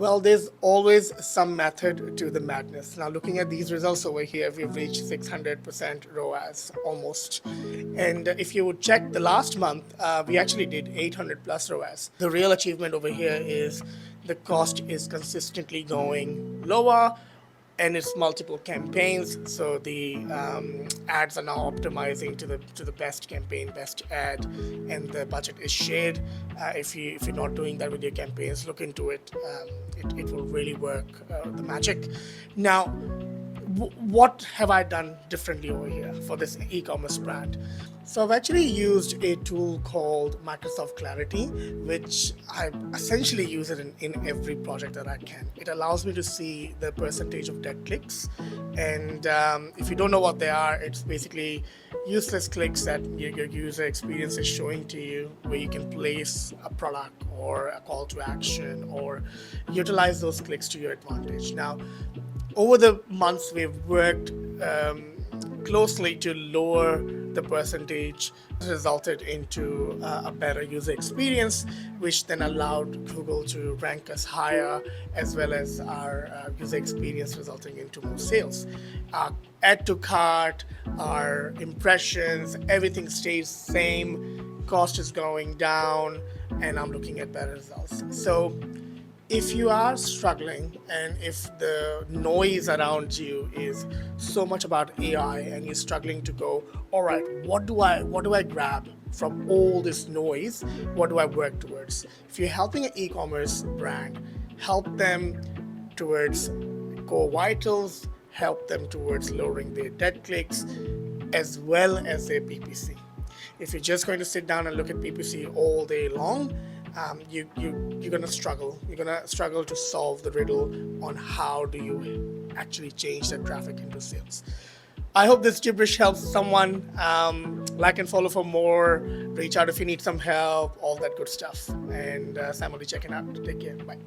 Well, there's always some method to the madness. Now, looking at these results over here, we've reached 600% ROAS almost. And if you would check the last month, we actually did 800 plus ROAS. The real achievement over here is the cost is consistently going lower, and it's multiple campaigns, so the ads are now optimizing to the best campaign, best ad, and the budget is shared. If you're not doing that with your campaigns, look into it. It will really work, the magic. Now, what have I done differently over here for this e-commerce brand? So I've actually used a tool called Microsoft Clarity, which I essentially use it in every project that I can. It allows me to see the percentage of dead clicks. And if you don't know what they are, it's basically useless clicks that your user experience is showing to you, where you can place a product or a call to action or utilize those clicks to your advantage. Now, over the months, we've worked closely to lower the percentage, resulted into a better user experience, which then allowed Google to rank us higher, as well as our user experience resulting into more sales. Add to cart, our impressions, everything stays same, cost is going down, and I'm looking at better results. So if you are struggling and if the noise around you is so much about AI and you're struggling to go, all right, what do I grab from all this noise? What do I work towards? If you're helping an e-commerce brand, help them towards core vitals, help them towards lowering their dead clicks, as well as their PPC. If you're just going to sit down and look at PPC all day long, you're going to struggle. You're going to struggle to solve the riddle on how do you actually change that traffic into sales. I hope this gibberish helps someone. Like and follow for more. Reach out if you need some help, all that good stuff. And Sam will be checking out. Take care. Bye.